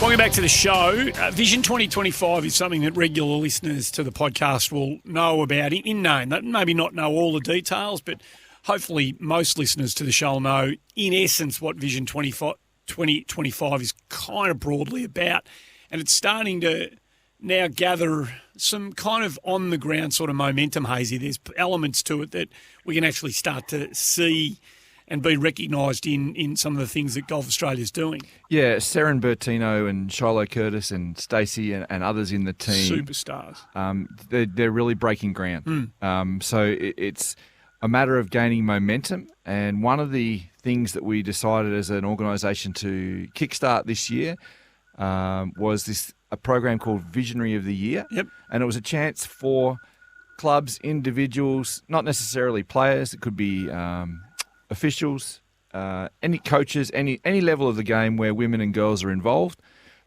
Welcome back to the show. Vision 2025 is something that regular listeners to the podcast will know about in name. They maybe not know all the details, but hopefully most listeners to the show will know, in essence, what Vision 2025 is kind of broadly about. And it's starting to now gather some kind of on-the-ground sort of momentum, Hazy. There's elements to it that we can actually start to see and be recognised in some of the things that Golf Australia's doing. Yeah, Seren Bertino and Shiloh Curtis and Stacey and others in the team. Superstars. They're really breaking ground. So it's a matter of gaining momentum. And one of the things that we decided as an organisation to kickstart this year was a program called Visionary of the Year. Yep. And it was a chance for clubs, individuals, not necessarily players. It could be officials, any coaches, any level of the game where women and girls are involved,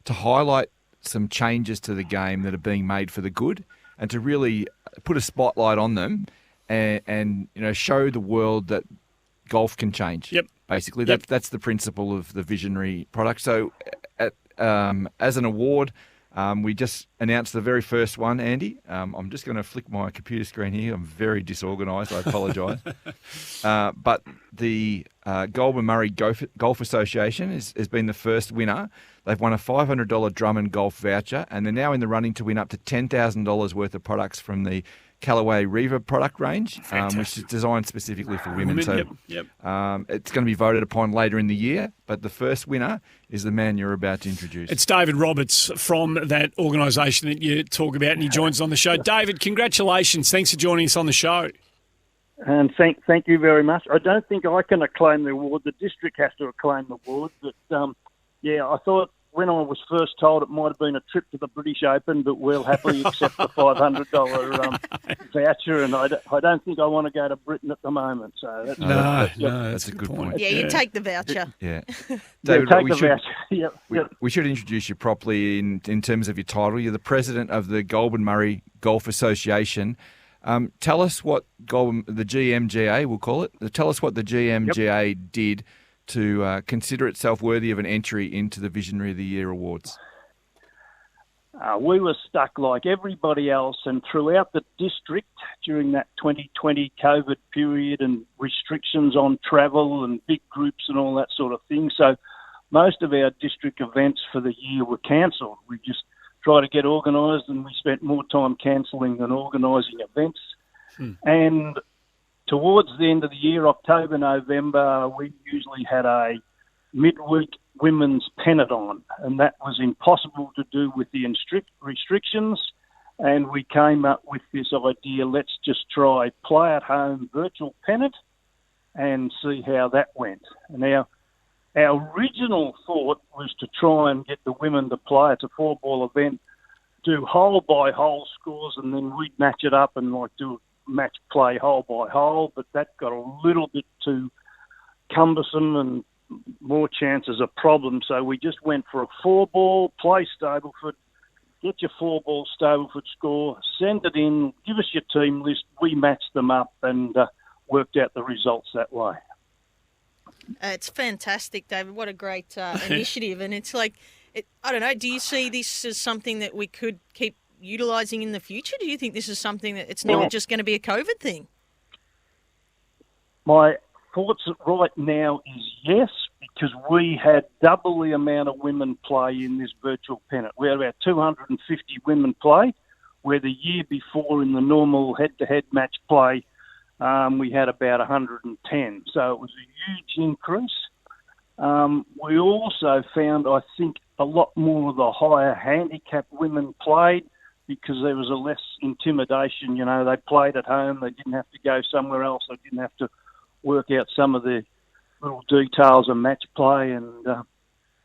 to highlight some changes to the game that are being made for the good, and to really put a spotlight on them, and show the world that golf can change. Yep. Basically, that's the principle of the Visionary product. So, as an award, we just announced the very first one, Andy. I'm just going to flick my computer screen here. I'm very disorganised. I apologise. But the Goulburn Murray Golf Association has been the first winner. They've won a $500 Drummond golf voucher, and they're now in the running to win up to $10,000 worth of products from the Callaway Riva product range, which is designed specifically for women. So it's going to be voted upon later in the year, but the first winner is the man you're about to introduce. It's David Roberts from that organisation that you talk about, and he joins us on the show. David, congratulations. Thanks for joining us on the show. And thank you very much. I don't think I can acclaim the award. The district has to acclaim the award. But, I thought when I was first told it might have been a trip to the British Open, but we'll happily accept the $500 voucher, and I don't think I want to go to Britain at the moment. So that's a good point. Yeah, you take the voucher. Yeah. David, take the voucher. We should introduce you properly in terms of your title. You're the president of the Goulburn Murray Golf Association. Tell us what the GMGA, we'll call it. Tell us what the GMGA did to consider itself worthy of an entry into the Visionary of the Year Awards. We were stuck like everybody else, and throughout the district during that 2020 COVID period and restrictions on travel and big groups and all that sort of thing. So most of our district events for the year were cancelled. We just tried to get organised, and we spent more time cancelling than organising events. And towards the end of the year, October, November, we usually had a midweek women's Pennant on, and that was impossible to do with the restrictions. And we came up with this idea, let's just try play at home virtual Pennant and see how that went. Now, our original thought was to try and get the women to play. It's a 4-ball event, do hole-by-hole scores, and then we'd match it up and do match play hole-by-hole. But that got a little bit too cumbersome and more chances of problems. So we just went for a 4-ball, play Stableford, get your 4-ball Stableford score, send it in, give us your team list. We matched them up and worked out the results that way. It's fantastic, David. What a great initiative. And it's like, I don't know, do you see this as something that we could keep utilising in the future? Do you think this is something that it's not just going to be a COVID thing? My thoughts right now is yes, because we had double the amount of women play in this virtual Pennant. We had about 250 women play, where the year before in the normal head-to-head match play, we had about 110. So it was a huge increase. We also found, I think, a lot more of the higher handicap women played because there was a less intimidation. They played at home. They didn't have to go somewhere else. They didn't have to work out some of the little details of match play. And,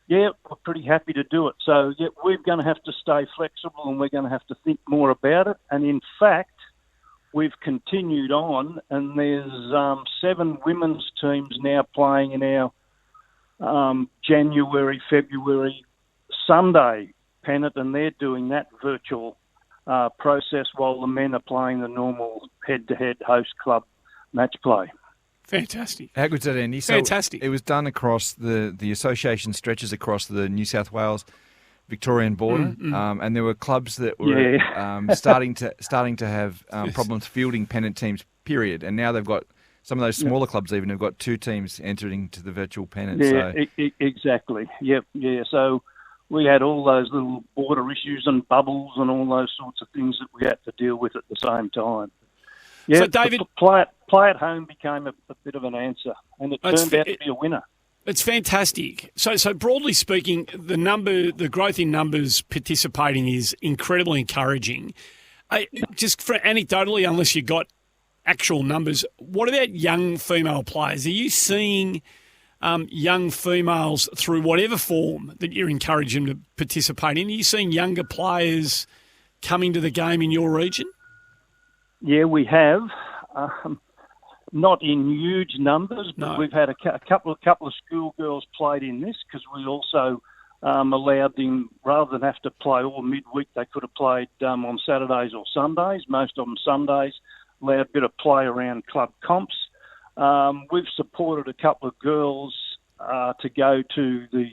we're pretty happy to do it. So, we're going to have to stay flexible and we're going to have to think more about it. And, in fact, we've continued on, and there's 7 women's teams now playing in our January, February, Sunday Pennant, and they're doing that virtual process while the men are playing the normal head-to-head host club match play. Fantastic. How good's that, Andy? Fantastic. So it was done across the association stretches across the New South Wales, Victorian border, and there were clubs that were starting to have problems fielding Pennant teams. Period. And now they've got some of those smaller clubs even have got 2 teams entering to the virtual Pennant. Yeah, exactly. Yep. Yeah. So we had all those little border issues and bubbles and all those sorts of things that we had to deal with at the same time. Yeah. So David, play at home became a bit of an answer, and it turned out to be a winner. It's fantastic. So broadly speaking, the growth in numbers participating is incredibly encouraging. Just for anecdotally, unless you got actual numbers, what about young female players? Are you seeing young females through whatever form that you're encouraging them to participate in? Are you seeing younger players coming to the game in your region? Yeah, we have. Not in huge numbers, but we've had a couple of schoolgirls played in this because we also allowed them, rather than have to play all midweek, they could have played on Saturdays or Sundays, most of them Sundays, allowed a bit of play around club comps. We've supported a couple of girls to go to the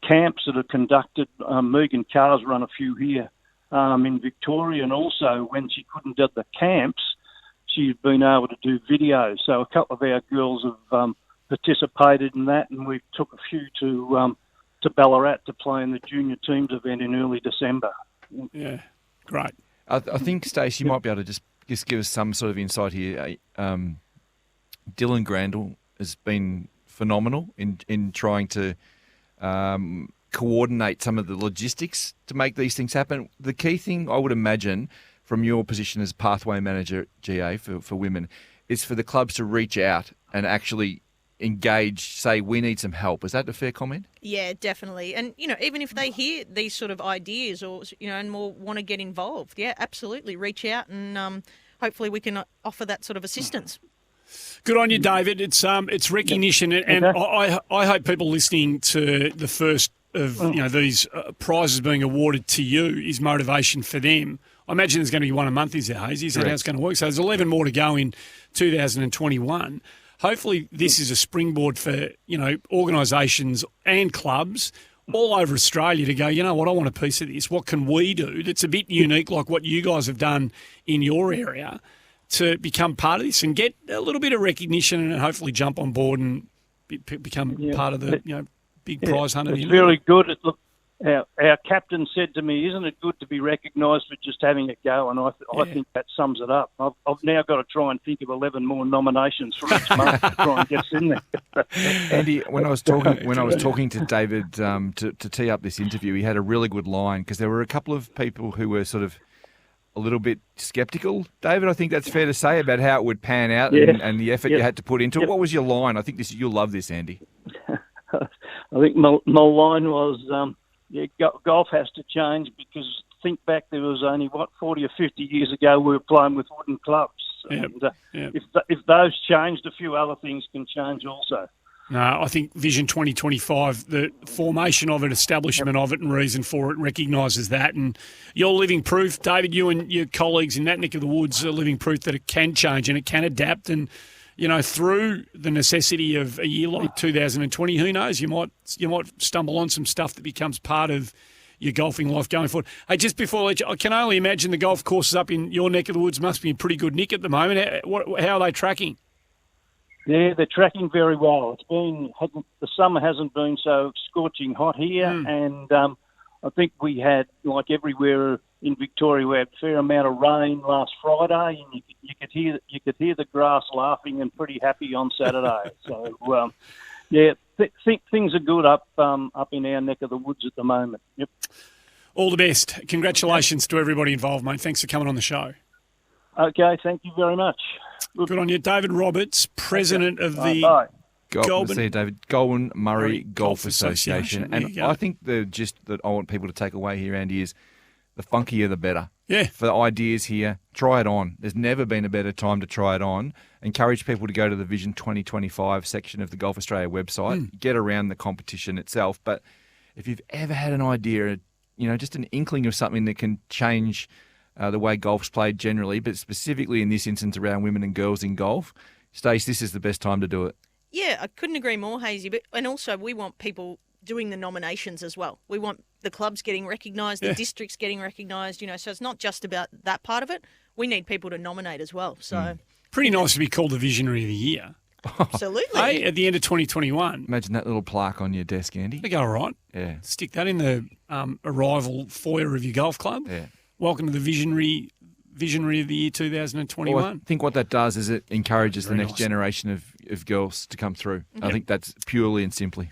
camps that are conducted. Megan Carr's run a few here in Victoria, and also when she couldn't do the camps, she's been able to do videos. So a couple of our girls have participated in that, and we took a few to Ballarat to play in the junior teams event in early December. Yeah, great. I think, Stace, you might be able to just give us some sort of insight here. Dylan Grandel has been phenomenal in trying to coordinate some of the logistics to make these things happen. The key thing, I would imagine, from your position as pathway manager at GA for women, is for the clubs to reach out and actually engage, say, we need some help. Is that a fair comment? Yeah, definitely. And, even if they hear these sort of ideas or, and more want to get involved, yeah, absolutely. Reach out and hopefully we can offer that sort of assistance. Good on you, David. It's recognition, and I hope people listening to the first of these prizes being awarded to you is motivation for them. I imagine there's going to be one a month, is there, Hazy? Is that how it's going to work? So there's 11 more to go in 2021. Hopefully this is a springboard for, organisations and clubs all over Australia to go, you know what, I want a piece of this. What can we do that's a bit unique, like what you guys have done in your area, to become part of this and get a little bit of recognition and hopefully jump on board and become part of the big prize hunt. It's very good. Look, our captain said to me, "Isn't it good to be recognised for just having a go?" And I think that sums it up. I've now got to try and think of 11 more nominations for each month to try and get us in there. Andy, when I was talking to David to tee up this interview, he had a really good line because there were a couple of people who were sort of a little bit sceptical, David. I think that's fair to say about how it would pan out and the effort you had to put into it. What was your line? I think you'll love this, Andy. I think my line was, golf has to change because think back, there was only, 40 or 50 years ago we were playing with wooden clubs. And if those changed, a few other things can change also. No, I think Vision 2025, the formation of it, establishment of it and reason for it recognises that. And you're living proof, David, you and your colleagues in that neck of the woods are living proof that it can change and it can adapt. And, through the necessity of a year like 2020, who knows, you might stumble on some stuff that becomes part of your golfing life going forward. Hey, just before I can only imagine the golf courses up in your neck of the woods must be in pretty good nick at the moment. How are they tracking? Yeah, they're tracking very well. The summer hasn't been so scorching hot here, and I think we had, like everywhere in Victoria, we had a fair amount of rain last Friday, and you could hear the grass laughing and pretty happy on Saturday. So things are good up in our neck of the woods at the moment. Yep. All the best. Congratulations to everybody involved, mate. Thanks for coming on the show. Okay, thank you very much. Good on you. David Roberts, president of the Goulburn Murray Golf Association. And I think the gist that I want people to take away here, Andy, is the funkier the better. Yeah. For the ideas here, try it on. There's never been a better time to try it on. Encourage people to go to the Vision 2025 section of the Golf Australia website, get around the competition itself. But if you've ever had an idea, just an inkling of something that can change the way golf's played generally, but specifically in this instance around women and girls in golf, Stace, this is the best time to do it. Yeah, I couldn't agree more, Hazy. And also, we want people doing the nominations as well. We want the clubs getting recognised, the districts getting recnised, so it's not just about that part of it. We need people to nominate as well. So Pretty nice to be called the Visionary of the Year. Absolutely. Hey, at the end of 2021. Imagine that little plaque on your desk, Andy. They go all right. Yeah. Stick that in the arrival foyer of your golf club. Yeah. Welcome to the Visionary of the Year 2021. Well, I think what that does is it encourages Very the next nice. generation of girls to come through. I think that's purely and simply.